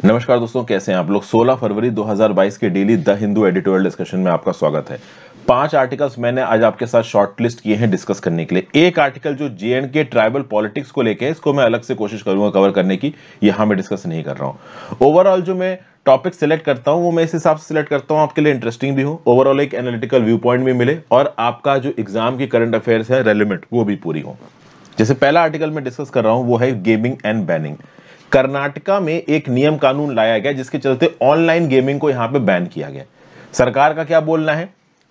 नमस्कार दोस्तों, कैसे हैं आप लोग। 16 फरवरी 2022 के daily the Hindu editorial discussion में आपका स्वागत है। 5 आर्टिकल्स मैंने आज आपके साथ शॉर्टलिस्ट किए हैं डिस्कस करने के लिए। एक आर्टिकल जो जेएंडके ट्राइबल पॉलिटिक्स को लेके है, इसको मैं अलग से कोशिश करूंगा कवर करने की, यहां मैं डिस्कस नहीं कर रहा हूं। ओवरऑल जो मैं टॉपिक सिलेक्ट करता हूं वो मैं इस हिसाब से सिलेक्ट करता हूं आपके लिए इंटरेस्टिंग भी हो, ओवरऑल एक एनालिटिकल व्यू पॉइंट भी मिले और आपका जो एग्जाम की करंट अफेयर्स है रेलिवेंट वो भी पूरी हो। जैसे पहला आर्टिकल मैं डिस्कस कर रहा हूं वो है गेमिंग एंड बैनिंग। कर्नाटका में एक नियम कानून लाया गया जिसके चलते ऑनलाइन गेमिंग को यहां पे बैन किया गया। सरकार का क्या बोलना है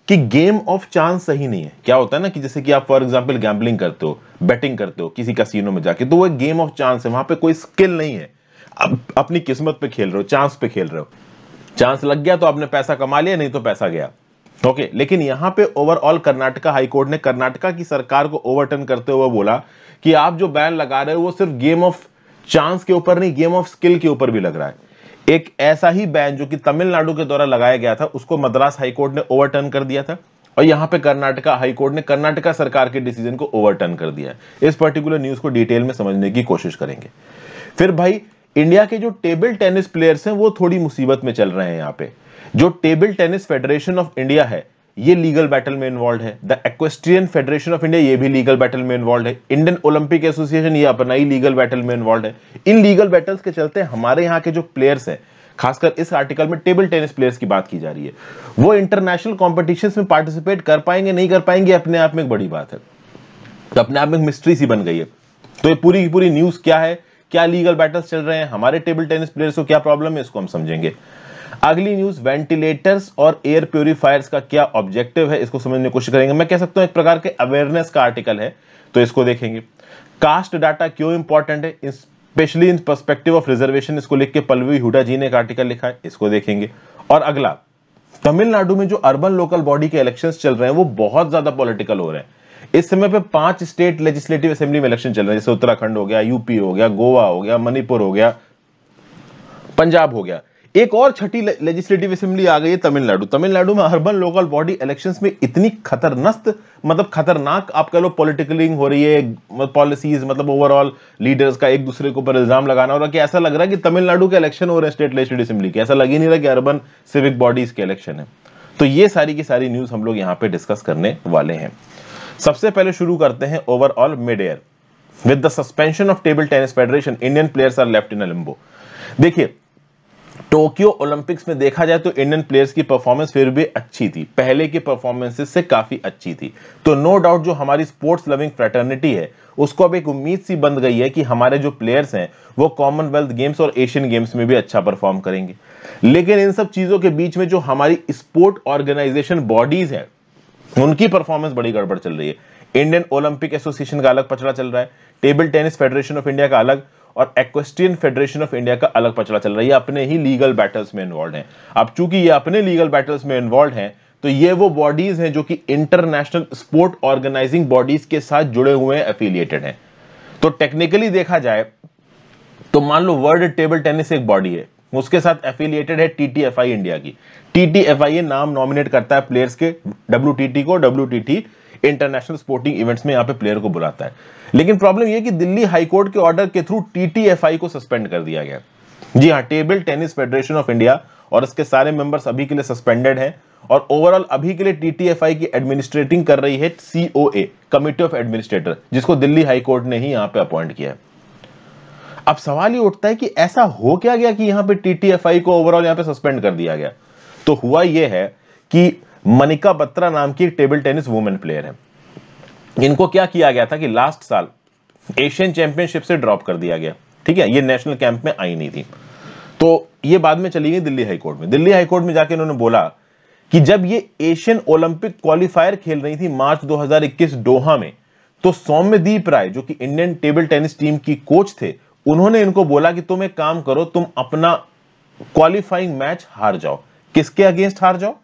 कि गेम ऑफ चांस सही नहीं है। क्या होता है ना कि जैसे कि आप फॉर एग्जांपल गैम्बलिंग करते हो, बेटिंग करते हो किसी कैसीनो में जाके, तो वो एक गेम ऑफ चांस है, वहां पे कोई स्किल नहीं है। अब अपनी किस्मत पे खेल रहे हो, चांस पे खेल रहे हो। चांस लग गया तो आपने पैसा कमा लिया, नहीं तो पैसा गया। ओके, लेकिन यहां पे ओवरऑल कर्नाटका हाईकोर्ट ने कर्नाटका की सरकार को ओवरटर्न करते हुए बोला कि आप जो बैन लगा रहे हो वो सिर्फ गेम ऑफ चांस के ऊपर नहीं, गेम ऑफ स्किल के ऊपर भी लग रहा है। एक ऐसा ही बैन जो कि तमिलनाडु के द्वारा लगाया गया था उसको मद्रास हाईकोर्ट ने ओवरटर्न कर दिया था और यहां पे कर्नाटका हाईकोर्ट ने कर्नाटका सरकार के डिसीजन को ओवरटर्न कर दिया है। इस पर्टिकुलर न्यूज को डिटेल में समझने की कोशिश करेंगे। फिर भाई, इंडिया के जो टेबल टेनिस प्लेयर्स हैं वो थोड़ी मुसीबत में चल रहे हैं। यहां पे जो table tennis federation of India है ये लीगल बैटल में इन्वॉल्व है। The equestrian federation of India ये भी लीगल बैटल में इन्वॉल्व है। इंडियन ओलंपिक एसोसिएशन ये अपना ही लीगल बैटल में इन्वॉल्व है। इन लीगल बैटल्स के चलते हमारे यहाँ के जो प्लेयर्स हैं, खासकर इस आर्टिकल में टेबल टेनिस प्लेयर्स की बात की जा रही है, वो इंटरनेशनल कॉम्पिटिशंस में पार्टिसिपेट कर पाएंगे नहीं कर पाएंगे, अपने आप में एक बड़ी बात है। तो अपने आप में एक मिस्ट्री सी बन गई है। तो ये पूरी की पूरी न्यूज क्या है, क्या लीगल बैटल्स चल रहे हैं, हमारे टेबल टेनिस प्लेयर्स को क्या प्रॉब्लम है, इसको हम समझेंगे। अगली न्यूज, वेंटिलेटर्स और एयर प्यूरिफायर्स का क्या ऑब्जेक्टिव है, इसको समझने की कोशिश करेंगे। मैं कह सकता हूं एक प्रकार के अवेयरनेस का आर्टिकल है, तो इसको देखेंगे। कास्ट डाटा क्यों इंपॉर्टेंट है, specially in perspective of reservation, इसको लिख के पल्लवी हुडा जी ने एक आर्टिकल लिखा है, इसको देखेंगे। और अगला, तमिलनाडु में जो अर्बन लोकल बॉडी के इलेक्शंस चल रहे हैं वो बहुत ज्यादा पॉलिटिकल हो रहे हैं। इस समय पे 5 स्टेट लेजिस्लेटिव असेंबली में इलेक्शन चल रहे हैं, जैसे उत्तराखंड हो गया, यूपी हो गया, गोवा हो गया, मणिपुर हो गया, पंजाब हो गया। एक और छठी लेजिस्लेटिव असेंबली आ गई है तमिलनाडु। तमिलनाडु में अर्बन लोकल बॉडी इलेक्शंस में इतनी खतरनाक आप कह लो पॉलिटिकलिंग हो रही है, पॉलिसीज मतलब ओवरऑल लीडर्स का एक दूसरे के ऊपर इल्जाम लगाना हो रहा है कि ऐसा लग रहा है कि तमिलनाडु के इलेक्शन हो रहे हैं स्टेट लेजिस्लेटिव असेंबली के, ऐसा लग ही नहीं रहा कि अर्बन सिविक बॉडीज के इलेक्शन है। तो ये सारी की सारी न्यूज हम लोग यहाँ पे डिस्कस करने वाले हैं। सबसे पहले शुरू करते हैं overall mid air with the suspension of table tennis federation, Indian players are left in a limbo. देखिए, टोक्यो ओलंपिक्स में देखा जाए तो इंडियन प्लेयर्स की परफॉर्मेंस फिर भी अच्छी थी, पहले की परफॉर्मेंसेस से काफी अच्छी थी। तो नो डाउट जो हमारी स्पोर्ट्स लविंग फ्रेटर्निटी है उसको अब एक उम्मीद सी बन गई है कि हमारे जो प्लेयर्स हैं वो कॉमनवेल्थ गेम्स और एशियन गेम्स में भी अच्छा परफॉर्म करेंगे। लेकिन इन सब चीजों के बीच में जो हमारी स्पोर्ट ऑर्गेनाइजेशन बॉडीज है उनकी परफॉर्मेंस बड़ी गड़बड़ चल रही है। इंडियन ओलंपिक एसोसिएशन का अलग पचड़ा चल रहा है, table tennis federation of India का अलग, और इक्वेस्ट्रियन फेडरेशन ऑफ इंडिया का अलग पचड़ा चल रहा है। ये अपने ही लीगल बैटल्स में इन्वॉल्व हैं। अब चूंकि ये अपने लीगल बैटल्स में इन्वॉल्व हैं तो ये वो बॉडीज हैं जो कि इंटरनेशनल स्पोर्ट ऑर्गेनाइजिंग बॉडीज के साथ जुड़े हुए हैं, एफिलिएटेड हैं। तो टेक्निकली देखा जाए तो मान लो वर्ल्ड टेबल टेनिस एक बॉडी है, उसके साथ एफिलिएटेड है टीटीएफआई इंडिया की। टीटीएफआई नाम नॉमिनेट करता है प्लेयर्स के, डब्ल्यूटीटी को, डब्ल्यूटीटी इंटरनेशनल स्पोर्टिंग इवेंट्स में यहां पे प्लेयर को बुलाता है। लेकिन प्रॉब्लम यह कि दिल्ली हाईकोर्ट के ऑर्डर के थ्रू टीटीएफआई को सस्पेंड कर दिया गया। जी हां, table tennis federation of India और इसके सारे मेंबर्स अभी के लिए सस्पेंडेड हैं और ओवरऑल अभी के लिए टीटीएफआई की एडमिनिस्ट्रेटिंग कर रही है सीओए, कमिटी ऑफ एडमिनिस्ट्रेटर, जिसको दिल्ली हाईकोर्ट ने ही यहां पे अपॉइंट किया है। अब सवाल ये उठता है कि ऐसा हो क्या गया कि यहां पे टीटीएफआई को ओवरऑल यहां पे सस्पेंड कर दिया गया। तो हुआ यह है कि मनिका बत्रा नाम की एक टेबल टेनिस वुमेन प्लेयर है। इनको क्या किया गया था कि लास्ट साल एशियन चैंपियनशिप से ड्रॉप कर दिया गया। ठीक है, ये नेशनल कैंप में आई नहीं थी, तो ये बाद में चली गई दिल्ली हाईकोर्ट में। दिल्ली हाईकोर्ट में जाके इन्होंने बोला कि जब ये एशियन ओलंपिक क्वालिफायर खेल रही थी मार्च 2021 डोहा में, तो सौम्यदीप राय जो कि इंडियन टेबल टेनिस टीम की कोच थे, उन्होंने इनको बोला कि तुम एक काम करो, तुम अपना क्वालिफाइंग मैच हार जाओ। किसके अगेंस्ट हार जाओ?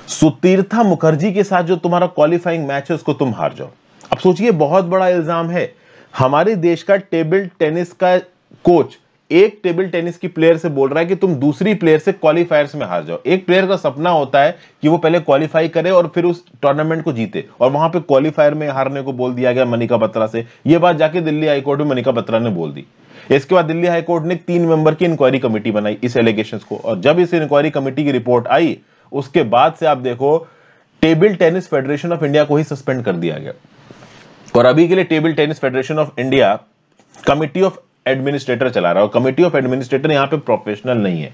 सुतीर्था मुखर्जी के साथ जो तुम्हारा क्वालिफाइंग मैच है उसको तुम हार जाओ। अब सोचिए, बहुत बड़ा इल्जाम है। हमारे देश का टेबल टेनिस का कोच एक टेबल टेनिस की प्लेयर से बोल रहा है कि तुम दूसरी प्लेयर से क्वालिफायर्स में हार जाओ। एक प्लेयर का सपना होता है कि वो पहले क्वालिफाई करे और फिर उस टूर्नामेंट को जीते, और वहां पे क्वालिफायर में हारने को बोल दिया गया मनिका बत्रा से। ये बात जाके दिल्ली हाईकोर्ट में मनिका बत्रा ने बोल दी। इसके बाद दिल्ली हाईकोर्ट ने 3 मेंबर की इंक्वायरी कमेटी बनाई इस एलिगेशंस को, और जब इस इंक्वायरी कमेटी की रिपोर्ट आई उसके बाद से आप देखो table tennis federation of India को ही सस्पेंड कर दिया गया। और अभी के लिए table tennis federation of India committee of administrator चला रहा है, और कमिटी ऑफ एडमिनिस्ट्रेटर यहां पे प्रोफेशनल नहीं है।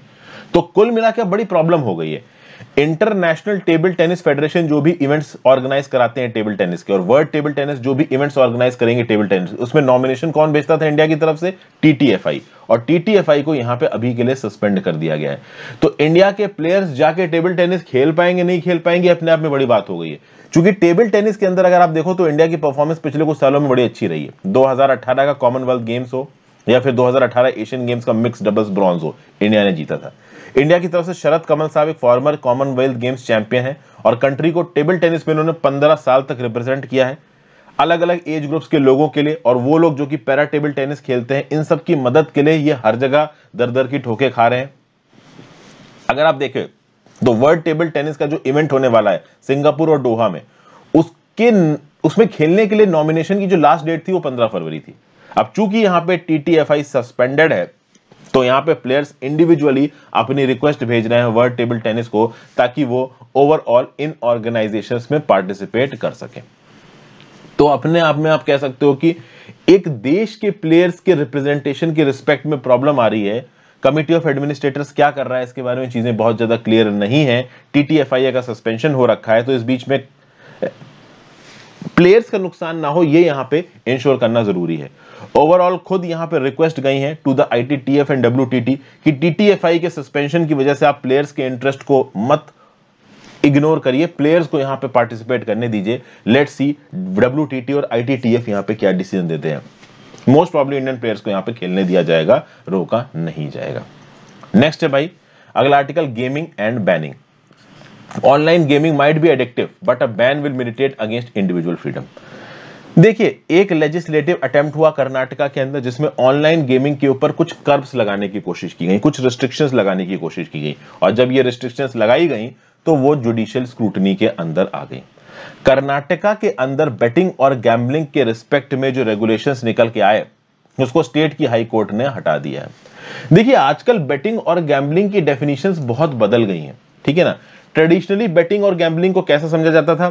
तो कुल मिलाकर बड़ी प्रॉब्लम हो गई है। इंटरनेशनल टेबल टेनिस फेडरेशन जो भी इवेंट्स ऑर्गेनाइज कराते हैं टेबल टेनिस के, और वर्ल्ड टेबल टेनिस जो भी इवेंट्स ऑर्गेनाइज करेंगे टेबल टेनिस, उसमें नॉमिनेशन कौन भेजता था इंडिया की तरफ से? टीटीएफआई। और टीटीएफआई को यहां पे अभी के लिए सस्पेंड कर दिया गया है। तो इंडिया के प्लेयर्स जाके टेबल टेनिस खेल पाएंगे नहीं खेल पाएंगे अपने आप में बड़ी बात हो गई है। क्योंकि टेबल टेनिस के अंदर अगर आप देखो तो इंडिया की परफॉर्मेंस पिछले कुछ सालों में बड़ी अच्छी रही है। 2018 का कॉमनवेल्थ गेम्स हो या फिर 2018 एशियन गेम्स का मिक्स डबल्स ब्रॉन्ज हो, इंडिया ने जीता था। इंडिया की तरफ से शरद कमल साहब एक फॉर्मर कॉमनवेल्थ गेम्स चैंपियन है, और कंट्री को टेबल टेनिस में उन्होंने 15 साल तक रिप्रेजेंट किया है अलग अलग एज ग्रुप्स के लोगों के लिए। और वो लोग जो कि पैरा टेबल टेनिस खेलते हैं, इन सब की मदद के लिए ये हर जगह दर दर की ठोके खा रहे हैं। अगर आप देखें तो वर्ल्ड टेबल टेनिस का जो इवेंट होने वाला है सिंगापुर और दोहा में, उसमें खेलने के लिए नॉमिनेशन की जो लास्ट डेट थी वो 15 फरवरी थी। अब चूंकि यहां पे टीटीएफआई सस्पेंडेड है, तो यहां पे प्लेयर्स इंडिविजुअली अपनी रिक्वेस्ट भेज रहे हैं वर्ल्ड टेबल टेनिस को, ताकि वो ओवरऑल इन ऑर्गेनाइजेशंस में पार्टिसिपेट कर सकें। तो अपने आप में आप कह सकते हो कि एक देश के प्लेयर्स के रिप्रेजेंटेशन की रिस्पेक्ट में प्रॉब्लम आ रही है। कमिटी ऑफ एडमिनिस्ट्रेटर्स क्या कर रहा है इसके बारे में चीजें बहुत ज्यादा क्लियर नहीं है। टीटीएफआई का सस्पेंशन हो रखा है, तो इस बीच में प्लेयर्स का नुकसान ना हो ये यहां पे इंश्योर करना जरूरी है। ओवरऑल खुद यहां पे रिक्वेस्ट गई है to the ITTF and WTT कि टीटीएफआई के सस्पेंशन की वजह से आप प्लेयर्स के इंटरेस्ट को मत इग्नोर करिए, प्लेयर्स को यहां पे पार्टिसिपेट करने दीजिए। लेट्स सी डब्ल्यूटीटी और आईटीटीएफ यहां पे क्या डिसीजन देते हैं। मोस्ट प्रॉब्ली इंडियन प्लेयर्स को यहां पे खेलने दिया जाएगा, रोका नहीं जाएगा। नेक्स्ट है भाई अगला article, gaming and banning. Online gaming might be addictive but a ban will militate against individual freedom. देखिए एक लेजिस्लेटिव अटेम्प्ट हुआ कर्नाटका के अंदर जिसमें ऑनलाइन गेमिंग के ऊपर कुछ कर्ब्स लगाने की कोशिश की गई, कुछ रिस्ट्रिक्शंस लगाने की कोशिश की गई, और जब ये रिस्ट्रिक्शंस लगाई गई तो वो जुडिशियल स्क्रूटनी के अंदर आ गई। कर्नाटका के अंदर बेटिंग और गैम्बलिंग के रिस्पेक्ट में जो रेगुलेशंस निकल के आए उसको स्टेट की हाई कोर्ट ने हटा दिया है। देखिए आजकल बेटिंग और गैम्बलिंग की डेफिनेशंस बहुत बदल गई हैं, ठीक है ना। ट्रेडिशनली बेटिंग और गैम्बलिंग को कैसा समझा जाता था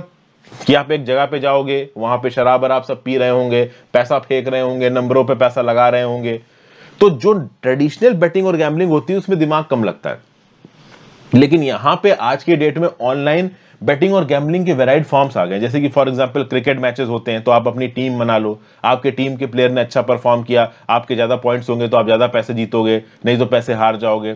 कि आप एक जगह पे जाओगे, वहां पे शराब आप सब पी रहे होंगे, पैसा फेंक रहे होंगे, नंबरों पे पैसा लगा रहे होंगे। तो जो ट्रेडिशनल बेटिंग और गैम्बलिंग होती है उसमें दिमाग कम लगता है। लेकिन यहां पे आज के डेट में ऑनलाइन बेटिंग और गैम्बलिंग के वेराइड फॉर्म्स आ गए। जैसे कि फॉर एग्जांपल क्रिकेट मैचेस होते हैं तो आप अपनी टीम बना लो, आपके टीम के प्लेयर ने अच्छा परफॉर्म किया, आपके ज्यादा पॉइंट्स होंगे तो आप ज्यादा पैसे जीतोगे, नहीं तो पैसे हार जाओगे।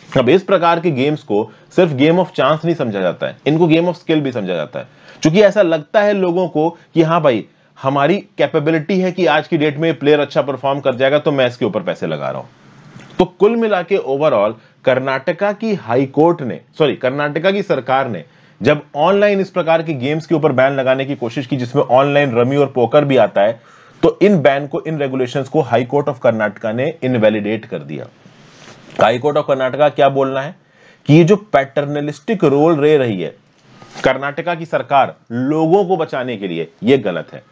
अब इस प्रकार के गेम्स को सिर्फ गेम ऑफ चांस नहीं समझा जाता है, इनको गेम ऑफ स्किल भी समझा जाता है। क्योंकि ऐसा लगता है लोगों को कि हाँ भाई हमारी कैपेबिलिटी है कि आज की डेट में प्लेयर अच्छा परफॉर्म कर जाएगा तो मैं इसके ऊपर पैसे लगा रहा हूं। तो कुल मिला के ओवरऑल कर्नाटका की सरकार ने जब ऑनलाइन इस प्रकार के गेम्स के ऊपर बैन लगाने की कोशिश की जिसमें ऑनलाइन रमी और पोकर भी आता है, तो इन बैन को, इन रेगुलेशंस को हाई कोर्ट ऑफ कर्नाटका ने इनवैलिडेट कर दिया। हाई कोर्ट ऑफ कर्नाटका क्या बोलना है कि ये जो पैटर्नलिस्टिक रोल ले रही है कर्नाटका की सरकार लोगों को बचाने के लिए, ये गलत है।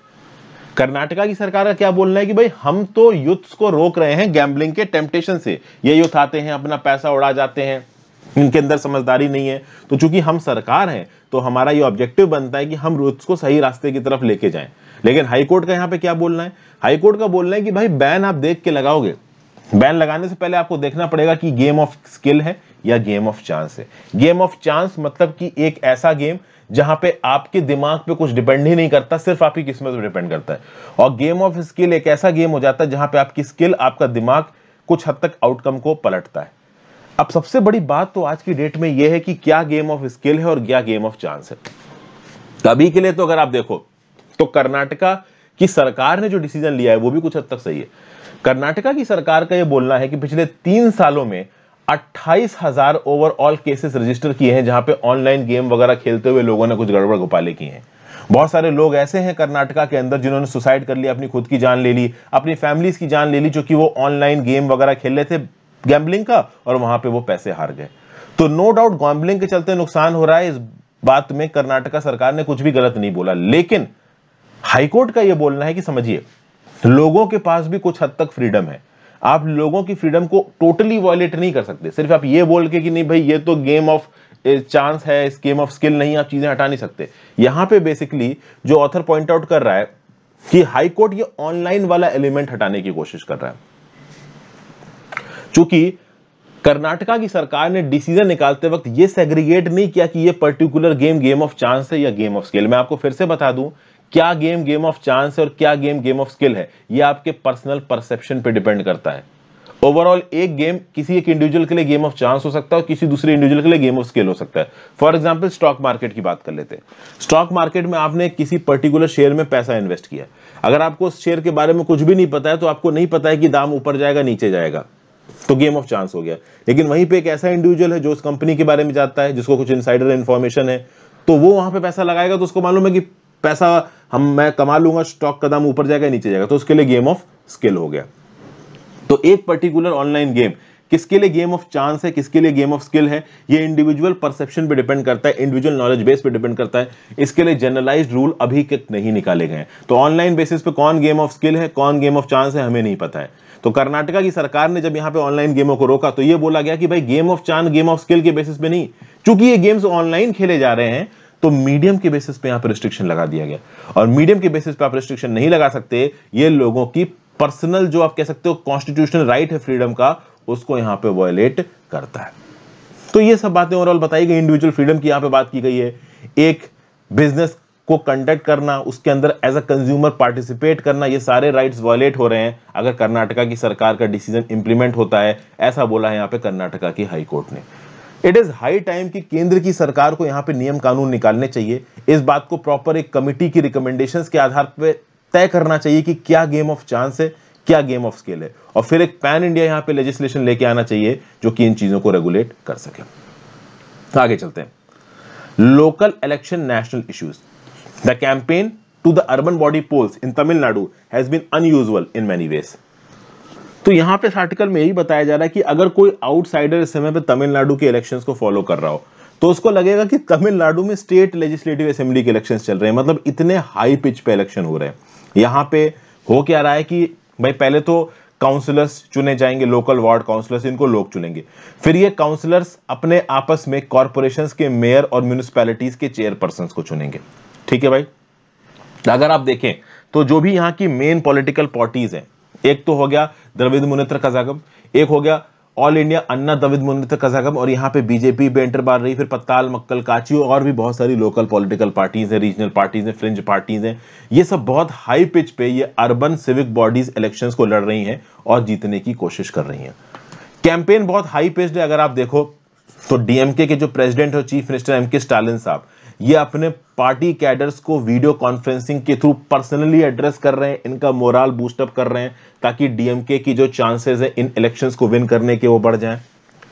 कर्नाटका की सरकार का क्या बोलना है कि भाई हम तो यूथ्स को रोक रहे हैं गैम्बलिंग के टेम्पटेशन से। ये यूथ आते हैं अपना पैसा उड़ा जाते हैं, इनके अंदर समझदारी नहीं है। तो चूंकि हम सरकार हैं तो हमारा ये ऑब्जेक्टिव बनता है कि हम यूथ्स को सही रास्ते की तरफ लेके जाएं। लेकिन हाईकोर्ट का यहां पे क्या बोलना है? हाईकोर्ट का बोलना है कि भाई बैन आप देख के लगाओगे, बैन लगाने से पहले आपको देखना पड़ेगा कि गेम ऑफ स्किल है या गेम ऑफ चांस है। गेम ऑफ चांस मतलब कि एक ऐसा गेम जहां पे आपके दिमाग पे कुछ डिपेंड ही नहीं करता, सिर्फ आपकी किस्मत पे डिपेंड करता है। और गेम ऑफ स्किल एक ऐसा गेम हो जाता है जहां पे आपकी स्किल, आपका दिमाग कुछ हद तक आउटकम को पलटता है। अब सबसे बड़ी बात तो आज की डेट में यह है कि क्या गेम ऑफ स्किल है और क्या गेम ऑफ चांस है। अभी के लिए तो अगर आप देखो तो कर्नाटका की सरकार ने जो डिसीजन लिया है वो भी कुछ हद तक सही है। कर्नाटका की सरकार का यह बोलना है कि पिछले 3 सालों में 28,000 ओवरऑल केसेस रजिस्टर किए हैं जहां पे ऑनलाइन गेम वगैरह खेलते हुए लोगों ने कुछ गड़बड़ घोटाले किए हैं। बहुत सारे लोग ऐसे हैं कर्नाटका के अंदर जिन्होंने सुसाइड कर लिया, अपनी खुद की जान ले ली, अपनी फैमिलीज की जान ले ली, जो कि वो ऑनलाइन गेम वगैरह खेल रहे थे गैम्बलिंग का, और वहां पे वो पैसे हार गए। तो नो डाउट गैम्बलिंग के चलते नुकसान हो रहा है, इस बात में कर्नाटका सरकार ने कुछ भी गलत नहीं बोला। लेकिन हाईकोर्ट का यह बोलना है कि समझिए लोगों के पास भी कुछ हद तक फ्रीडम है। आप लोगों की फ्रीडम को टोटली वॉयलेट नहीं कर सकते। सिर्फ आप ये बोल के कि नहीं भाई ये तो गेम ऑफ चांस है, इस गेम ऑफ स्किल नहीं, आप चीजें हटा नहीं सकते। यहां पे बेसिकली जो ऑथर पॉइंट आउट कर रहा है कि हाई कोर्ट ये ऑनलाइन वाला एलिमेंट हटाने की कोशिश कर रहा है। चूंकि कर्नाटका की सरकार ने डिसीजन निकालते वक्त ये सेग्रीगेट नहीं किया कि ये पर्टिकुलर गेम ऑफ चांस है या गेम ऑफ स्किल। मैं आपको फिर से बता दूं, क्या गेम ऑफ चांस है और क्या गेम ऑफ स्किल है, ये आपके पर्सनल परसेप्शन पे डिपेंड करता है। ओवरऑल एक गेम किसी एक इंडिविजुअल के लिए गेम ऑफ चांस हो सकता है और किसी दूसरे इंडिविजुअल के लिए गेम ऑफ स्किल हो सकता है। फॉर एग्जांपल स्टॉक मार्केट की बात कर लेते हैं। स्टॉक मार्केट में आपने किसी पर्टिकुलर शेयर में पैसा इन्वेस्ट किया, अगर आपको उस शेयर के बारे में कुछ भी नहीं पता है तो आपको नहीं पता है कि दाम ऊपर जाएगा नीचे जाएगा, तो गेम ऑफ चांस हो गया। लेकिन वहीं पे एक ऐसा इंडिविजुअल है जो उस कंपनी के बारे में जानता है, जिसको कुछ इनसाइडर इंफॉर्मेशन है, तो वो वहां पे पैसा लगाएगा तो उसको मालूम है कि पैसा मैं कमा लूंगा, स्टॉक का दाम ऊपर जाएगा नीचे जाएगा, तो उसके लिए गेम ऑफ स्किल हो गया। तो एक पर्टिकुलर ऑनलाइन गेम किसके लिए गेम ऑफ चांस है, किसके लिए गेम ऑफ स्किल है, ये इंडिविजुअल परसेप्शन पे डिपेंड करता है, इंडिविजुअल नॉलेज बेस पे डिपेंड करता है। इसके लिए जनरलाइज्ड रूल अभी तक नहीं निकाले गए हैं। तो ऑनलाइन बेसिस पे कौन गेम ऑफ स्किल है, कौन गेम ऑफ चांस है, हमें नहीं पता है। तो कर्नाटका की सरकार ने जब यहां पे ऑनलाइन गेमों को रोका तो ये बोला गया कि भाई game of chance game of skill के बेसिस पे नहीं, चूंकि ये गेम्स ऑनलाइन खेले जा रहे हैं तो मीडियम के बेसिस पे यहां पे रिस्ट्रिक्शन लगा दिया गया। और मीडियम के बेसिस पे आप रिस्ट्रिक्शन नहीं लगा सकते, ये लोगों की पर्सनल जो आप कह सकते हो कॉन्स्टिट्यूशनल राइट है फ्रीडम का, उसको यहां पे वायलेट करता है। तो ये सब बातें ओवरऑल बताई गई, इंडिविजुअल फ्रीडम की यहां पे बात की गई है। एक बिजनेस को कंडक्ट करना, उसके अंदर एज अ कंज्यूमर पार्टिसिपेट करना, ये सारे राइट्स वायलेट हो रहे हैं अगर कर्नाटका की सरकार का डिसीजन इंप्लीमेंट होता है, ऐसा बोला है यहां पे कर्नाटका की हाई कोर्ट ने। इट इज हाई टाइम कि केंद्र की सरकार को यहां पे नियम कानून निकालने चाहिए। इस बात को प्रॉपर एक कमिटी की रिकमेंडेशंस के आधार पर तय करना चाहिए कि क्या गेम ऑफ चांस है, क्या गेम ऑफ स्किल है, और फिर एक पैन इंडिया यहां पे लेजिस्लेशन लेके आना चाहिए जो कि इन चीजों को रेगुलेट कर सके। आगे चलते हैं। Local election national issues. The campaign to the urban body polls in Tamil Nadu has been unusual in many ways. तो यहां पे इस आर्टिकल में यही बताया जा रहा है कि अगर कोई आउटसाइडर इस समय पे तमिलनाडु के इलेक्शंस को फॉलो कर रहा हो तो उसको लगेगा कि तमिलनाडु में स्टेट लेजिस्लेटिव असेंबली के इलेक्शंस चल रहे हैं, मतलब इतने हाई पिच पे इलेक्शन हो रहे हैं। यहां पे हो क्या रहा है कि भाई पहले तो काउंसलर्स चुने जाएंगे, लोकल वार्ड काउंसलर्स, इनको लोग चुनेंगे। फिर ये काउंसलर्स अपने आपस में कॉर्पोरेशंस के मेयर और म्युनिसिपैलिटीज के चेयरपर्सन्स को चुनेंगे। ठीक है भाई। अगर आप देखें तो जो भी यहाँ की मेन पॉलिटिकल पार्टीज हैं, एक तो हो गया द्रविड़ मुनेत्र कजागम, एक हो गया ऑल इंडिया अन्ना द्रविड़ मुनेत्र कजागम, और यहाँ पे बीजेपी पे एंटर बार रही, फिर पत्ताल मक्कल काची, और भी बहुत सारी लोकल पॉलिटिकल पार्टीज हैं, रीजनल पार्टीज हैं, फ्रिंज पार्टीज हैं। ये सब बहुत हाई पिच पे ये अर्बन सिविक बॉडीज इलेक्शंस को लड़ रही हैं और जीतने की कोशिश कर रही हैं। कैंपेन बहुत हाई पिच्ड है। अगर आप देखो तो डीएमके के जो प्रेसिडेंट और चीफ मिनिस्टर एमके स्टालिन साहब, ये अपने पार्टी कैडर्स को वीडियो कॉन्फ्रेंसिंग के थ्रू पर्सनली एड्रेस कर रहे हैं, इनका मोरल बूस्टअप कर रहे हैं ताकि डीएमके की जो चांसेस है इन इलेक्शंस को विन करने के वो बढ़ जाएं।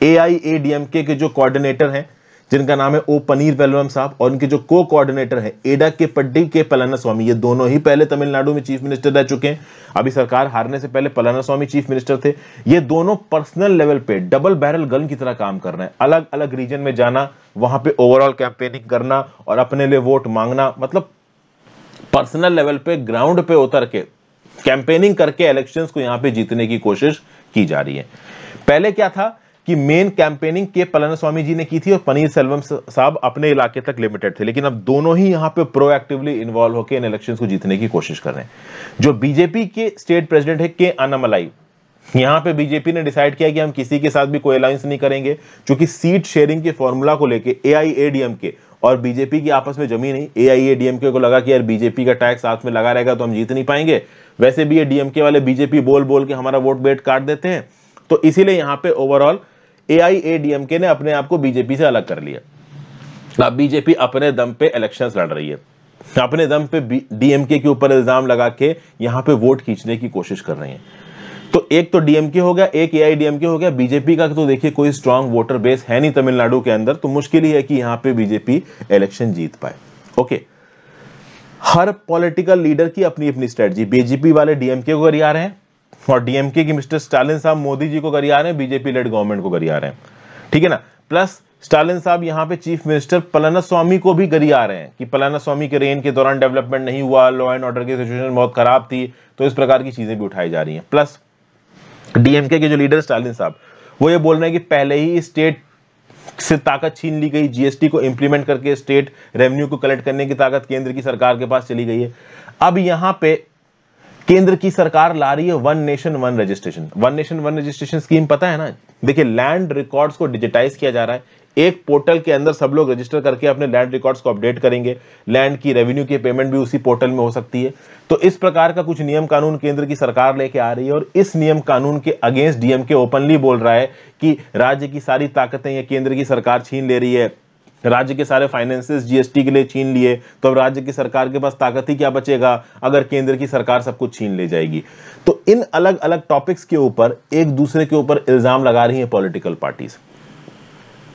एआईएडीएमके के जो कोऑर्डिनेटर हैं जिनका नाम है ओ पनीर वेलवम साहब, और उनके जो को कोऑर्डिनेटर है एडा के पड्डी के पलानास्वामी, ये दोनों ही पहले तमिलनाडु में चीफ मिनिस्टर रह चुके हैं। अभी सरकार हारने से पहले पलानास्वामी चीफ मिनिस्टर थे। ये दोनों पर्सनल लेवल पे डबल बैरल गन की तरह काम कर रहे हैं। अलग अलग रीजन में जाना, वहां पे ओवरऑल कैंपेनिंग करना और अपने लिए वोट मांगना, मतलब पर्सनल लेवल पे ग्राउंड पे उतर के कैंपेनिंग करके इलेक्शंस को यहां पे जीतने की कोशिश की जा रही है। पहले क्या था कि मेन कैंपेनिंग के पलानास्वामी जी ने की थी और पनीर सेल्वम साहब अपने इलाके तक लिमिटेड थे, लेकिन अब दोनों ही यहां पे प्रोएक्टिवली इन्वॉल्व होकर इन इलेक्शंस को जीतने की कोशिश कर रहे हैं। जो बीजेपी के स्टेट प्रेसिडेंट है के अन्नामलाई, यहां पे बीजेपी ने डिसाइड किया कि हम किसी के साथ भी कोई अलायंस नहीं करेंगे, क्योंकि सीट शेयरिंग के फॉर्मूला को लेके एआईएडीएमके और बीजेपी की आपस में जमी नहीं। एआईएडीएमके को लगा कि यार बीजेपी का टैक्स साथ में लगा रहेगा तो हम जीत नहीं पाएंगे, वैसे भी ये डीएमके वाले बीजेपी बोल बोल के हमारा वोट बेट काट देते हैं, तो इसीलिए यहां पे ओवरऑल एआईएडीएमके ने अपने आप को बीजेपी से अलग कर लिया। अब बीजेपी अपने दम पे इलेक्शंस लड़ रही है, अपने दम पे डीएमके के ऊपर इल्जाम लगा के यहां पे वोट खींचने की कोशिश कर रही है। तो एक तो डीएमके हो गया, एक एआईडीएमके हो गया। बीजेपी का तो देखिए कोई स्ट्रांग वोटर बेस है नहीं तमिलनाडु के अंदर, तो मुश्किल ही है कि यहां पे बीजेपी इलेक्शन जीत पाए। ओके, हर पॉलिटिकल लीडर की अपनी अपनी स्ट्रेटजी। बीजेपी वाले डीएमके को गरिया रहे हैं और डीएमके की मिस्टर स्टालिन साहब मोदी जी को गरिया रहे हैं, बीजेपी लेड गवर्नमेंट को गरिया रहे हैं। ठीक है ना। प्लस स्टालिन साहब यहां पे चीफ मिनिस्टर पलानास्वामी को भी गरिया रहे हैं कि पलानास्वामी के रेन के दौरान डेवलपमेंट नहीं हुआ, लॉ एंड ऑर्डर की सिचुएशन बहुत खराब थी, तो इस प्रकार की चीजें भी उठाई जा रही हैं। प्लस डीएमके के जो लीडर स्टालिन साहब, वो ये बोल रहे हैं कि पहले ही स्टेट से ताकत छीन ली गई, जीएसटी को इंप्लीमेंट करके स्टेट रेवेन्यू को कलेक्ट करने की ताकत केंद्र की सरकार के पास चली गई है। अब यहां पे केंद्र की सरकार ला रही है one nation one registration. One nation one registration scheme पता है ना? देखिए, लैंड रिकॉर्ड्स को डिजिटाइज किया जा रहा है, एक पोर्टल के अंदर सब लोग रजिस्टर करके अपने लैंड रिकॉर्ड्स को अपडेट करेंगे, लैंड की रेवेन्यू की पेमेंट भी उसी पोर्टल में हो सकती है। तो इस प्रकार का कुछ नियम कानून केंद्र की सरकार लेके आ रही है, और इस नियम कानून के अगेंस्ट डीएमके ओपनली बोल रहा है कि राज्य की सारी ताकतें ये केंद्र की सरकार छीन ले रही है, राज्य के सारे फाइनेंसेस जीएसटी के लिए छीन लिए, तो अब राज्य की सरकार के पास ताकत ही क्या बचेगा अगर केंद्र की सरकार सब कुछ छीन ले जाएगी। तो इन अलग अलग टॉपिक्स के ऊपर एक दूसरे के ऊपर इल्जाम लगा रही है पॉलिटिकल पार्टीज।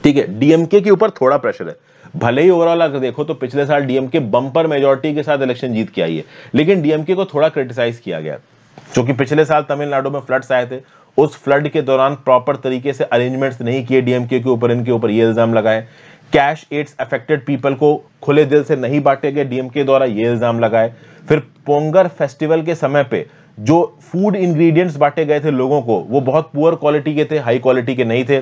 ठीक है, डीएमके के ऊपर थोड़ा प्रेशर है, भले ही ओवरऑल अगर देखो तो पिछले साल डीएमके बंपर मेजॉरिटी के साथ इलेक्शन जीत के आई है, लेकिन डीएमके को थोड़ा क्रिटिसाइज किया गया, क्योंकि पिछले साल तमिलनाडु में फ्लड्स आए थे, उस फ्लड के दौरान प्रॉपर तरीके से अरेंजमेंट्स नहीं किए डीएमके के ऊपर, इनके ऊपर ये इल्जाम लगाए। कैश एड्स अफेक्टेड पीपल को खुले दिल से नहीं बांटे गए डीएमके द्वारा, ये इल्जाम लगाए। फिर पोंगल फेस्टिवल के समय पे जो फूड इंग्रेडिएंट्स बांटे गए थे लोगों को, वो बहुत पुअर क्वालिटी के थे, हाई क्वालिटी के नहीं थे।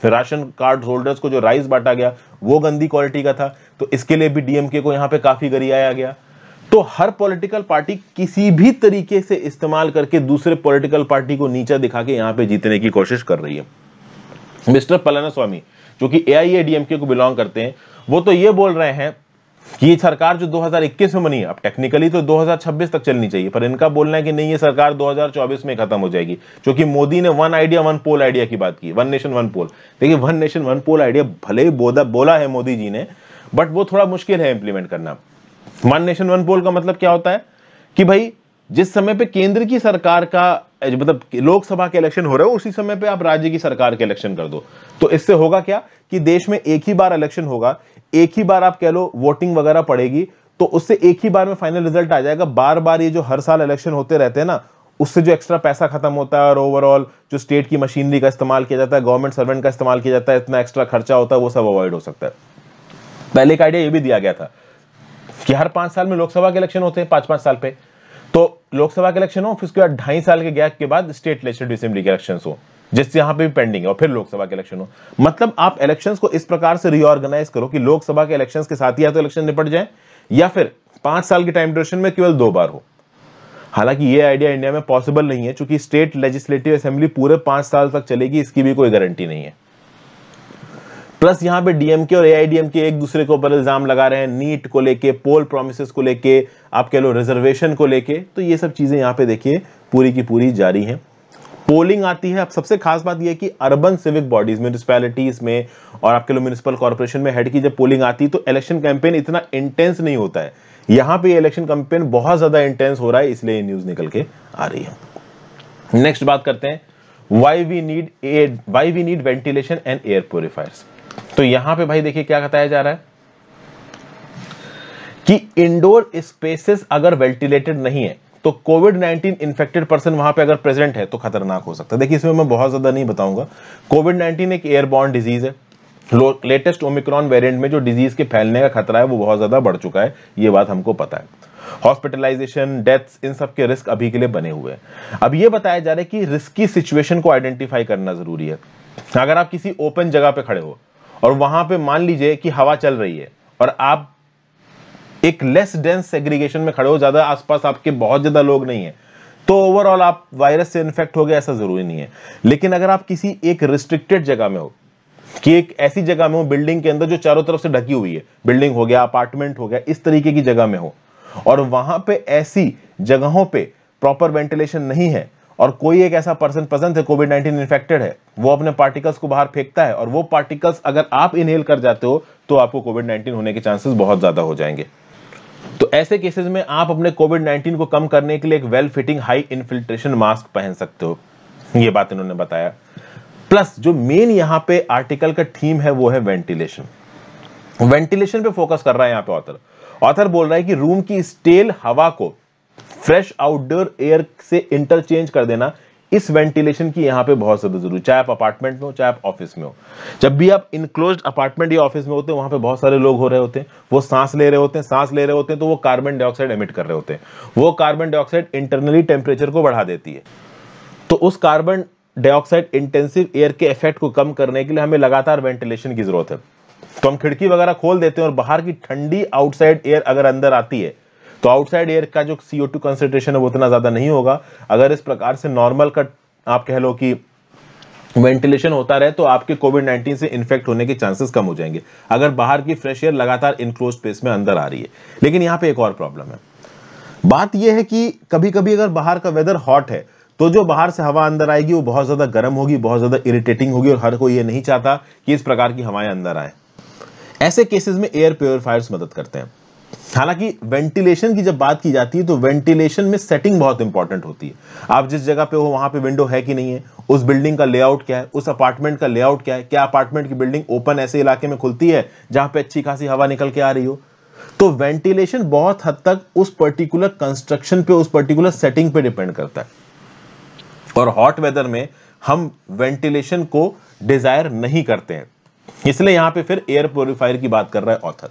फिर राशन कार्ड होल्डर्स को जो राइस बांटा गया वो गंदी क्वालिटी का था, तो इसके लिए भी डीएमके को यहां पे काफी गरियाया गया। तो हर पॉलिटिकल पार्टी किसी भी तरीके से इस्तेमाल करके दूसरे पॉलिटिकल पार्टी को नीचा दिखा के यहां पे जीतने की कोशिश कर रही है। मिस्टर पलानीस्वामी जो कि एआईएडीएमके को बिलोंग करते हैं, वो तो ये बोल रहे हैं कि ये सरकार जो 2021 में बनी है, अब टेक्निकली तो 2026 तक चलनी चाहिए, पर इनका बोलना है कि नहीं, ये सरकार 2024 में खत्म हो जाएगी, क्योंकि मोदी ने वन आइडिया वन पोल आइडिया की बात की, वन नेशन वन पोल। देखिए, वन नेशन वन पोल आइडिया भले ही बोला है मोदी जी ने, बट वो थोड़ा मुश्किल है इंप्लीमेंट करना। वन नेशन वन पोल का मतलब क्या होता है कि भाई जिस समय पे केंद्र की सरकार का मतलब लोकसभा के इलेक्शन हो रहे हो, उसी समय पे आप राज्य की सरकार के इलेक्शन कर दो। तो इससे होगा क्या कि देश में एक ही बार इलेक्शन होगा, एक ही बार आप कह लो वोटिंग वगैरह पड़ेगी, तो उससे एक ही बार में फाइनल रिजल्ट आ जाएगा। बार बार ये जो हर साल इलेक्शन होते रहते हैं ना, उससे जो एक्स्ट्रा पैसा खत्म होता है और ओवरऑल जो स्टेट की मशीनरी का इस्तेमाल किया जाता है, गवर्नमेंट सर्वेंट का इस्तेमाल किया जाता है, इतना एक्स्ट्रा खर्चा होता है, वो सब अवॉइड हो सकता है। पहले एक आइडिया ये भी दिया गया था कि हर 5 साल में लोकसभा के इलेक्शन होते हैं, 5-5 साल पे, तो लोकसभा के इलेक्शन हो, फिर उसके बाद 2.5 साल के गैप के बाद स्टेट लेजिस्लेटिव असेंबली के इलेक्शन हो, जिससे यहां पे भी पेंडिंग है, और फिर लोकसभा के इलेक्शन हो। मतलब आप इलेक्शंस को इस प्रकार से रीऑर्गेनाइज करो कि लोकसभा के इलेक्शंस के साथ ही या तो इलेक्शन निपट जाए, या फिर 5 साल के टाइम ड्यूरेशन में केवल 2 बार हो। हालांकि ये आइडिया इंडिया में पॉसिबल नहीं है, क्योंकि स्टेट लेजिस्लेटिव असेंबली पूरे 5 साल तक चलेगी, इसकी भी कोई गारंटी नहीं है। प्लस यहां पे डीएमके और एआईडीएमके एक दूसरे के ऊपर इल्जाम लगा रहे हैं नीट को लेके, पोल प्रोमिसेस को लेके, आप कह लो रिजर्वेशन को लेके। तो ये सब चीजें यहां पे देखिए पूरी की पूरी जारी हैं। पोलिंग आती है, अब सबसे खास बात यह है कि अर्बन सिविक बॉडीज, म्यूनिसिपैलिटीज में और आपके लो म्यूनिसिपल कॉर्पोरेशन में हेड की जब पोलिंग आती है तो इलेक्शन कैंपेन इतना इंटेंस नहीं होता है। यहां पे इलेक्शन कैंपेन बहुत ज्यादा इंटेंस हो रहा है, इसलिए न्यूज निकल के आ रही है। नेक्स्ट बात करते हैं, why we need ventilation and air purifiers. तो यहां पे भाई देखिए क्या बताया जा रहा है कि इंडोर स्पेसेस अगर वेंटिलेटेड नहीं है तो कोविड-19 इन्फेक्टेड पर्सन वहां पे अगर प्रेजेंट है तो खतरनाक हो सकता है। देखिए, इसमें मैं बहुत ज्यादा नहीं बताऊंगा। कोविड-19 एक एयरबॉर्न डिजीज है। लेटेस्ट ओमिक्रॉन वेरिएंट में जो डिजीज के फैलने का खतरा है वो बहुत ज्यादा बढ़ चुका है, ये बात हमको पता है। हॉस्पिटलाइजेशन, डेथ्स, इन सब के रिस्क अभी के लिए बने हुए हैं। अब ये बताया जा रहा है कि रिस्की सिचुएशन को आइडेंटिफाई करना जरूरी है। अगर आप किसी ओपन जगह पे खड़े हो और वहां पे मान लीजिए कि हवा चल रही है और आप एक लेस डेंस सेग्रीगेशन में खड़े हो, ज्यादा आसपास आपके बहुत ज्यादा लोग नहीं है, तो ओवरऑल आप वायरस से इन्फेक्ट हो गए ऐसा जरूरी नहीं है। लेकिन अगर आप किसी एक रिस्ट्रिक्टेड जगह में हो, कि एक ऐसी जगह में हो बिल्डिंग के अंदर जो चारों तरफ से ढकी हुई है, बिल्डिंग हो गया, अपार्टमेंट हो गया, इस तरीके की जगह में हो, और वहां पे ऐसी जगहों पे प्रॉपर वेंटिलेशन नहीं है और कोई एक ऐसा पर्सन प्रेजेंट है कोविड-19 इन्फेक्टेड है, वो अपने पार्टिकल्स को बाहर फेंकता है और वो पार्टिकल्स अगर आप इनहेल कर जाते हो तो आपको कोविड-19 होने के चांसेस बहुत ज्यादा हो जाएंगे। तो ऐसे केसेस में आप अपने कोविड-19 को कम करने के लिए एक well fitting high infiltration mask पहन सकते हो, ये बात इन्होंने बताया। प्लस जो मेन यहां पे आर्टिकल का थीम है वो है वेंटिलेशन। वेंटिलेशन पे फोकस कर रहा है यहां पे ऑथर बोल रहा है कि रूम की स्टेल हवा को फ्रेश आउटडोर एयर से इंटरचेंज कर देना, इस वेंटिलेशन की यहां पे बहुत ज्यादा जरूरी, चाहे आप अपार्टमेंट में हो चाहे आप ऑफिस में हो। जब भी आप इनक्लोज्ड अपार्टमेंट या ऑफिस में होते हैं, वहां पे बहुत सारे लोग हो रहे होते हैं, वो सांस ले रहे होते हैं तो वो कार्बन डाइऑक्साइड एमिट कर रहे होते हैं। वो कार्बन डाइऑक्साइड इंटरनली टेम्परेचर को बढ़ा देती है। तो उस कार्बन डाइऑक्साइड इंटेंसिव एयर के इफेक्ट को कम करने के लिए हमें लगातार वेंटिलेशन की जरूरत है। तो हम खिड़की वगैरह खोल देते हैं और बाहर की ठंडी आउटसाइड एयर अगर अंदर आती है तो आउटसाइड एयर का जो CO2 कंसेंट्रेशन है वो उतना ज्यादा नहीं होगा। अगर इस प्रकार से नॉर्मल का आप कह लो कि वेंटिलेशन होता रहे तो आपके कोविड-19 से इन्फेक्ट होने के चांसेस कम हो जाएंगे, अगर बाहर की फ्रेश एयर लगातार इनक्लोज स्पेस में अंदर आ रही है। लेकिन यहां पे एक और प्रॉब्लम है। बात यह है कि कभी कभी अगर बाहर का वेदर हॉट है तो जो बाहर से हवा अंदर आएगी वो बहुत ज्यादा गर्म होगी, बहुत ज्यादा इरिटेटिंग होगी, और हर कोई ये नहीं चाहता कि इस प्रकार की हवाएं अंदर आए। ऐसे केसेस में एयर प्योरीफायर्स मदद करते हैं। हालांकि वेंटिलेशन की जब बात की जाती है तो वेंटिलेशन में सेटिंग बहुत इंपॉर्टेंट होती है। आप जिस जगह पे हो वहां पे विंडो है कि नहीं है, उस बिल्डिंग का लेआउट क्या है, उस अपार्टमेंट का लेआउट क्या है, क्या अपार्टमेंट की बिल्डिंग ओपन ऐसे इलाके में खुलती है जहां पे अच्छी खासी हवा निकल के आ रही हो। तो वेंटिलेशन बहुत हद तक उस पर्टिकुलर कंस्ट्रक्शन पे, उस पर्टिकुलर सेटिंग पे डिपेंड करता है। और हॉट वेदर में हम वेंटिलेशन को डिजायर नहीं करते हैं, इसलिए यहां पे फिर एयर प्योरीफायर की बात कर रहा है ऑथर।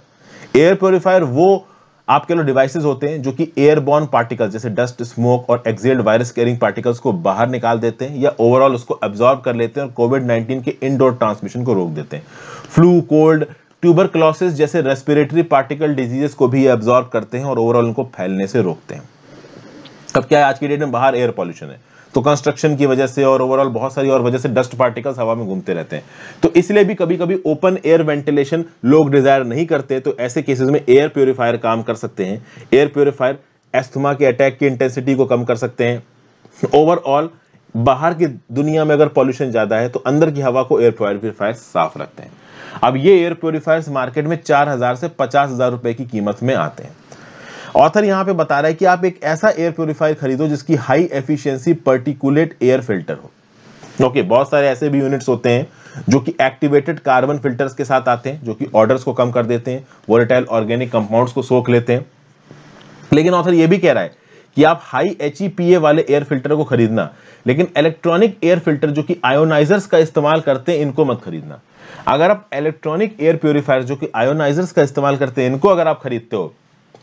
एयर प्योरीफायर वो आपके लो डिवाइसेस होते हैं जो कि एयरबॉर्न पार्टिकल्स जैसे डस्ट, स्मोक और एक्सेल्ड वायरस कैरिंग पार्टिकल्स को बाहर निकाल देते हैं या ओवरऑल उसको एब्जॉर्ब कर लेते हैं और कोविड-19 के इनडोर ट्रांसमिशन को रोक देते हैं। फ्लू, कोल्ड, ट्यूबरक्लोसिस जैसे रेस्पिरेटरी पार्टिकल डिजीजेस को भी एब्जॉर्ब करते हैं और ओवरऑल उनको फैलने से रोकते हैं। अब क्या है, आज की डेट में बाहर एयर पॉल्यूशन है तो कंस्ट्रक्शन की वजह से और ओवरऑल बहुत सारी और वजह से डस्ट पार्टिकल्स हवा में घूमते रहते हैं, तो इसलिए भी कभी कभी ओपन एयर वेंटिलेशन लोग डिजायर नहीं करते। तो ऐसे केसेस में एयर प्योरीफायर काम कर सकते हैं। एयर प्योरीफायर एस्थमा के अटैक की इंटेंसिटी को कम कर सकते हैं। ओवरऑल बाहर की दुनिया में अगर पॉल्यूशन ज्यादा है तो अंदर की हवा को एयर प्योरीफायर साफ रखते हैं। अब ये एयर प्योरीफायर्स मार्केट में 4,000 से 50,000 रुपए की कीमत में आते हैं। ऑथर यहां पे बता रहा है कि आप एक ऐसा एयर प्योरीफायर खरीदो जिसकी high efficiency particulate air filter हो। ओके, बहुत सारे ऐसे भी यूनिट्स होते हैं जो कि एक्टिवेटेड कार्बन फिल्टर्स के साथ आते हैं, जो कि ऑर्डर्स को कम कर देते हैं, वोलेटाइल ऑर्गेनिक कंपाउंड्स को सोख लेते हैं। लेकिन ऑथर ये भी कह रहा है कि आप हाई HEPA वाले एयर फिल्टर को खरीदना, लेकिन इलेक्ट्रॉनिक एयर फिल्टर जो कि आयोनाइजर्स का इस्तेमाल करते हैं इनको मत खरीदना। अगर आप इलेक्ट्रॉनिक एयर प्योरीफायर जो कि आयोनाइजर्स का इस्तेमाल करते हैं इनको अगर आप खरीदते हो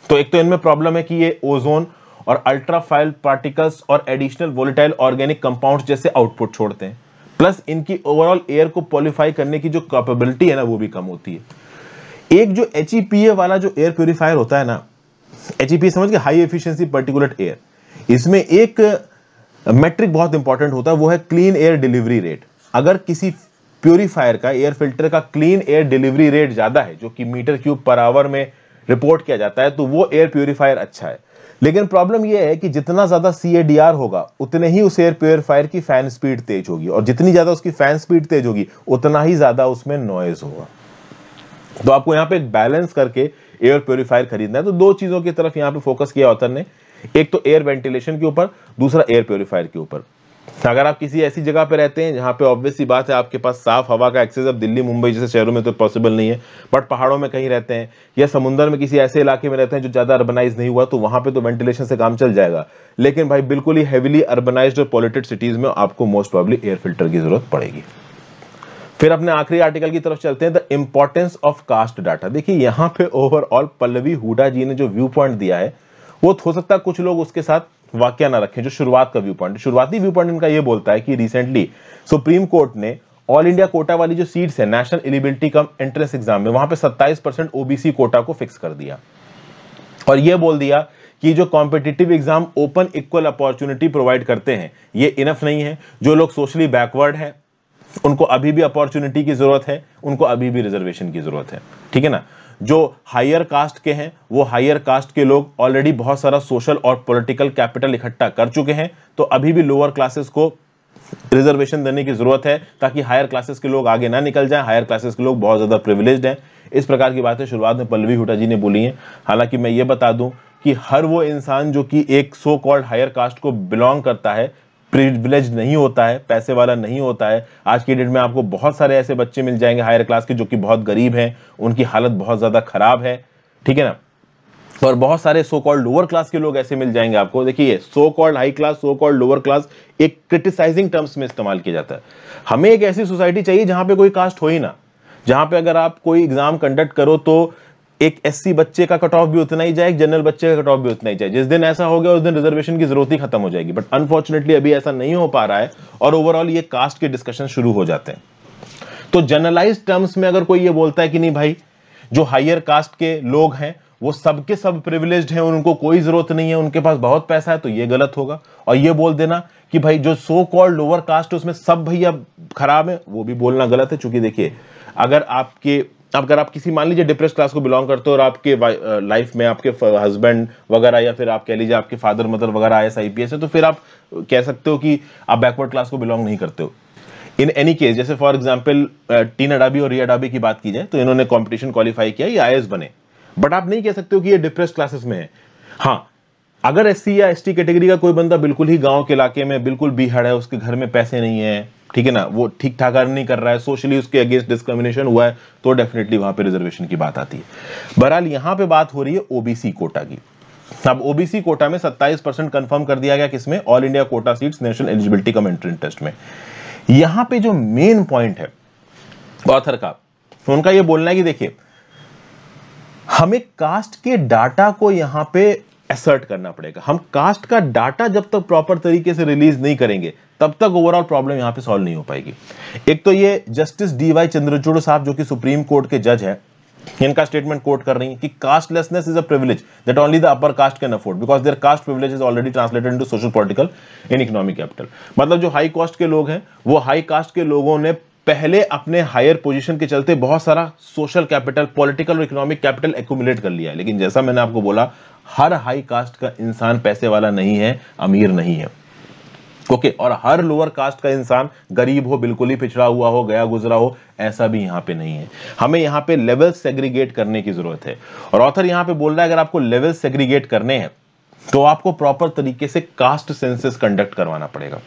तो एक तो इनमें प्रॉब्लम है कि ये ओजोन और अल्ट्राफाइल पार्टिकल्स और एडिशनल वोलेटाइल ऑर्गेनिक कंपाउंड्स जैसे आउटपुट छोड़ते हैं, प्लस इनकी ओवरऑल एयर को पॉलिफाई करने की जो कैपेबिलिटी है ना वो भी कम होती है। एक जो HEPA वाला जो एयर प्योरीफायर होता है ना, HEPA समझ के हाई एफिशिएंसी पर्टिकुलेट एयर, इसमें एक मैट्रिक बहुत इंपॉर्टेंट होता है, वो है क्लीन एयर डिलीवरी रेट। अगर किसी प्योरीफायर का, एयर फिल्टर का क्लीन एयर डिलीवरी रेट ज्यादा है जो कि मीटर क्यूब पर आवर में रिपोर्ट किया जाता है तो वो एयर प्योरीफायर अच्छा है। लेकिन प्रॉब्लम यह है कि जितना ज्यादा CADR होगा उतने ही उस एयर प्योरीफायर की फैन स्पीड तेज होगी, और जितनी ज्यादा उसकी फैन स्पीड तेज होगी उतना ही ज्यादा उसमें नॉइज होगा। तो आपको यहाँ पे एक बैलेंस करके एयर प्योरीफायर खरीदना है। तो दो चीजों की तरफ यहाँ पे फोकस किया ऑथर ने, एक तो एयर वेंटिलेशन के ऊपर, दूसरा एयर प्योरीफायर के ऊपर। अगर आप किसी ऐसी जगह पे रहते हैं जहां पे ऑब्वियस सी बात है आपके पास साफ हवा का एक्सेस, अब दिल्ली मुंबई जैसे शहरों में तो पॉसिबल नहीं है, बट पहाड़ों में कहीं रहते हैं या समुद्र में किसी ऐसे इलाके में रहते हैं जो ज्यादा अर्बनाइज नहीं हुआ, तो वहां पे तो वेंटिलेशन से काम चल जाएगा। लेकिन भाई बिल्कुल ही हेविली अर्बनाइज्ड और पॉल्यूटेड सिटीज में आपको मोस्ट प्रोबेबली एयर फिल्टर की जरूरत पड़ेगी। फिर अपने आखिरी आर्टिकल की तरफ चलते हैं, the importance of caste data. देखिए यहाँ पे ओवरऑल पल्लवी हुडा जी ने जो व्यू पॉइंट दिया है वो हो सकता है कुछ लोग उसके साथ वाक्य ना रखें। जो शुरुआत का व्यू पॉइंट, शुरुआती व्यू पॉइंट इनका ये बोलता है कि रिसेंटली सुप्रीम कोर्ट ने ऑल इंडिया कोटा वाली जो सीट्स है national eligibility cum entrance exam में, वहां पे 27% ओबीसी कोटा को फिक्स कर दिया और ये बोल दिया कि जो competitive exam open equal opportunity provide करते हैं ये इनफ नहीं है। जो लोग सोशली बैकवर्ड है उनको अभी भी अपॉर्चुनिटी की जरूरत है, उनको अभी भी रिजर्वेशन की जरूरत है, ठीक है ना। जो हायर कास्ट के हैं वो हायर कास्ट के लोग ऑलरेडी बहुत सारा सोशल और पॉलिटिकल कैपिटल इकट्ठा कर चुके हैं, तो अभी भी लोअर क्लासेस को रिजर्वेशन देने की जरूरत है ताकि हायर क्लासेस के लोग आगे ना निकल जाएं। हायर क्लासेस के लोग बहुत ज्यादा प्रिविलेज्ड हैं। इस प्रकार की बातें शुरुआत में पल्लवी हुडा जी ने बोली हैं। हालांकि मैं ये बता दूं कि हर वो इंसान जो कि एक सो कॉल्ड हायर कास्ट को बिलोंग करता है प्रिविलेज नहीं होता है, पैसे वाला नहीं होता है। आज की डेट में आपको बहुत सारे ऐसे बच्चे मिल जाएंगे हायर क्लास के जो कि बहुत गरीब हैं, उनकी हालत बहुत ज्यादा खराब है, ठीक है ना। और बहुत सारे सो कॉल्ड लोअर क्लास के लोग ऐसे मिल जाएंगे आपको। देखिए so called high class, so called lower class एक क्रिटिसाइजिंग टर्म्स में इस्तेमाल किया जाता है। हमें एक ऐसी सोसाइटी चाहिए जहां पे कोई कास्ट हो ही ना, जहां पे अगर आप कोई एग्जाम कंडक्ट करो तो एक एससी बच्चे का कट ऑफ भी उतना ही जाए, एक जनरल बच्चे का कट ऑफ भी उतना ही जाए। जिस दिन ऐसा हो गया उस दिन रिजर्वेशन की जरूरत ही खत्म हो जाएगी, बट अनफॉर्चुनेटली अभी ऐसा नहीं हो पा रहा है और ओवरऑल ये कास्ट के डिस्कशन शुरू हो जाते हैं। तो जनरलाइज टर्म्स में अगर कोई ये बोलता है कि नहीं भाई जो हायर कास्ट के लोग हैं वो सबके सब प्रिविलेज्ड हैं, उनको कोई जरूरत नहीं है, उनके पास बहुत पैसा है, तो ये गलत होगा। और ये बोल देना कि भाई जो सो कॉल्ड लोअर कास्ट उसमें सब भैया खराब है, वो भी बोलना गलत है। चूंकि देखिए अगर आप किसी मान लीजिए डिप्रेस क्लास को बिलोंग करते हो और आपके लाइफ में आपके हस्बैंड वगैरह या फिर आप कह लीजिए आपके फादर मदर वगैरह IAS IPS है, तो फिर आप कह सकते हो कि आप बैकवर्ड क्लास को बिलोंग नहीं करते हो। इन एनी केस, जैसे फॉर एग्जांपल टीना डाबी और रिया डाबी की बात की जाए तो इन्होंने कंपटीशन क्वालिफाई किया, ये IAS बने, बट आप नहीं कह सकते हो कि ये डिप्रेस क्लासेस में है। हाँ, अगर SC या ST कैटेगरी का कोई बंदा बिल्कुल ही गांव के इलाके में बिल्कुल बीहड़ है, उसके घर में पैसे नहीं है, ठीक है ना, वो ठीक ठाक अर्न नहीं कर रहा है, सोशली उसके अगेंस्ट डिस्क्रिमिनेशन हुआ है, तो डेफिनेटली वहां पे रिजर्वेशन की बात आती है। बहरहाल यहां पे बात हो रही है OBC कोटा की। अब OBC कोटा में 27% कंफर्म कर दिया गया, किसमें? All India quota seats national eligibility cum entrance test में। यहां पे जो मेन पॉइंट है ऑथर का, उनका ये बोलना है कि देखिए हमें कास्ट के डाटा को यहां पे असर्ट करना पड़ेगा। हम कास्ट का डाटा जब तक प्रॉपर तरीके से रिलीज नहीं करेंगे तब तक ओवरऑल प्रॉब्लम यहां पे सॉल्व नहीं हो पाएगी। एक तो ये जस्टिस DY चंद्रचूड़ साहब जो कि सुप्रीम कोर्ट के जज है, इनका स्टेटमेंट कोट कर रही है कि castelessness is a privilege that only the upper caste can afford because their caste privilege is already translated into social political and economic capital. मतलब जो हाई कास्ट के लोग हैं वो हाई कास्ट के लोगों ने पहले अपने हायर पोजीशन के चलते बहुत सारा सोशल कैपिटल, पॉलिटिकल और इकोनॉमिक कैपिटल एक्यूमुलेट कर लिया है। लेकिन जैसा मैंने आपको बोला, हर हाई कास्ट का इंसान पैसे वाला नहीं है, अमीर नहीं है, ओके। और हर लोअर कास्ट का इंसान गरीब हो, बिल्कुल ही पिछड़ा हुआ हो, गया गुजरा हो, ऐसा भी यहां पे नहीं है। हमें यहां पे लेवल सेग्रीगेट करने की जरूरत है। और ऑथर यहां पे बोल रहा है अगर आपको लेवल सेग्रीगेट करने हैं तो आपको प्रॉपर तरीके से कास्ट सेंसस कंडक्ट करवाना पड़ेगा।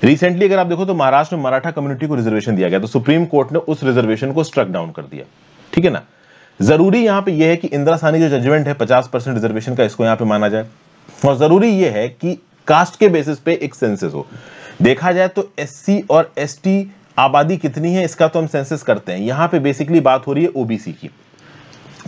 रिसेंटली अगर आप देखो तो महाराष्ट्र में मराठा कम्युनिटी को रिजर्वेशन दिया गया, तो सुप्रीम कोर्ट ने उस रिजर्वेशन को स्ट्रक डाउन कर दिया, ठीक है ना। जरूरी यहां पे यह है कि इंदिरा साहनी जो जजमेंट है 50% रिजर्वेशन का, इसको यहां पे माना जाए। और जरूरी यह है कि कास्ट के बेसिस पे एक सेंसस हो। देखा जाए तो SC और ST आबादी कितनी है इसका तो हम सेंसस करते हैं, यहां पे बेसिकली बात हो रही है OBC की।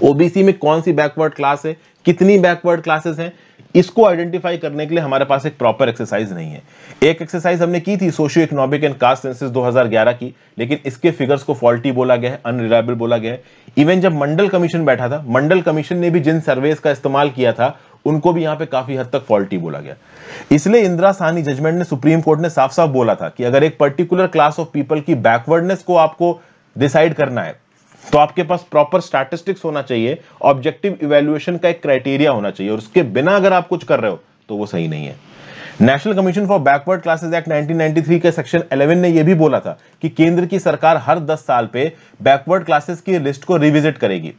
OBC में कौन सी बैकवर्ड क्लास है, कितनी बैकवर्ड क्लासेस हैं, इसको आइडेंटिफाई करने के लिए हमारे पास एक प्रॉपर एक्सरसाइज नहीं है। एक एक्सरसाइज हमने की थी socio economic and caste census 2011 की, लेकिन इसके फिगर्स को फॉल्टी बोला गया है, अनरिलायबल बोला गया है। इवन जब मंडल कमीशन बैठा था, मंडल कमीशन ने भी जिन सर्वेस का इस्तेमाल किया था उनको भी यहां पे काफी हद तक फॉल्टी बोला गया। इसलिए इंदिरा साहनी जजमेंट ने, सुप्रीम कोर्ट ने साफ साफ बोला था कि अगर एक पर्टिकुलर क्लास ऑफ पीपल की बैकवर्डनेस को आपको डिसाइड करना है तो आपके पास प्रॉपर स्टैटिस्टिक्स होना चाहिए, ऑब्जेक्टिव इवैल्यूएशन का एक क्राइटेरिया होना चाहिए, और उसके बिना अगर आप कुछ कर रहे हो तो वो सही नहीं है। National commission for backward classes act 1993 के सेक्शन 11 ने यह भी बोला था कि केंद्र की सरकार हर 10 साल पे बैकवर्ड क्लासेस की लिस्ट को रिविजिट करेगी,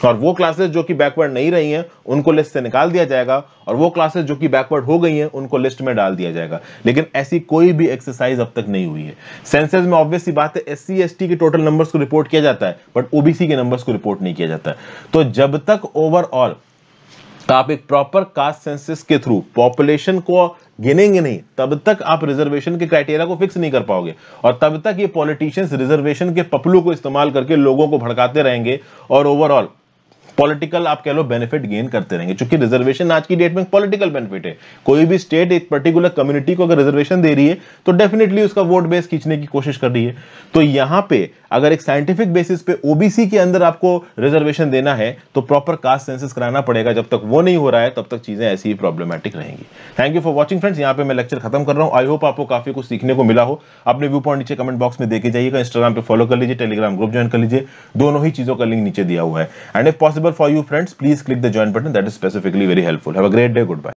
और वो क्लासेस जो कि बैकवर्ड नहीं रही हैं उनको लिस्ट से निकाल दिया जाएगा, और वो क्लासेस जो कि बैकवर्ड हो गई हैं उनको लिस्ट में डाल दिया जाएगा। लेकिन ऐसी कोई भी एक्सरसाइज अब तक नहीं हुई है। सेंसस में ऑब्वियस सी बात है SC ST के टोटल नंबर्स को रिपोर्ट किया जाता है, बट OBC के नंबर्स को रिपोर्ट नहीं किया जाता है। तो जब तक ओवरऑल आप एक प्रॉपर कास्ट सेंसस के थ्रू पॉपुलेशन को गिनेंगे नहीं, तब तक आप रिजर्वेशन के क्राइटेरिया को फिक्स नहीं कर पाओगे, और तब तक ये पॉलिटिशियंस रिजर्वेशन के पपलू को इस्तेमाल करके लोगों को भड़काते रहेंगे और ओवरऑल पॉलिटिकल आप कह लो बेनिफिट गेन करते रहेंगे। क्योंकि रिजर्वेशन आज की डेट में पॉलिटिकल बेनिफिट है। कोई भी स्टेट एक पर्टिकुलर कम्युनिटी को अगर रिजर्वेशन दे रही है तो डेफिनेटली उसका वोट बेस खींचने की कोशिश कर रही है। तो यहां पे अगर एक साइंटिफिक बेसिस पे OBC के अंदर आपको रिजर्वेशन देना है तो प्रॉपर कास्ट सेंसस कराना पड़ेगा। जब तक वो नहीं हो रहा है तब तक चीजें ऐसी ही प्रॉब्लमेटिक रहेंगी। Thank you for watching friends, यहाँ पे मैं लेक्चर खत्म कर रहा हूँ। आई होप आपको काफी कुछ सीखने को मिला हो। अपने व्यू पॉइंट नीचे कमेंट बॉक्स में देके जाइएगा, इंस्टाग्राम पे फॉलो कर लीजिए, टेलीग्राम ग्रुप ज्वाइन कर लीजिए, दोनों ही चीजों का लिंक नीचे दिया हुआ है। And if possible for you friends, please click the join button, that is specifically very helpful. Have a great day. Goodbye.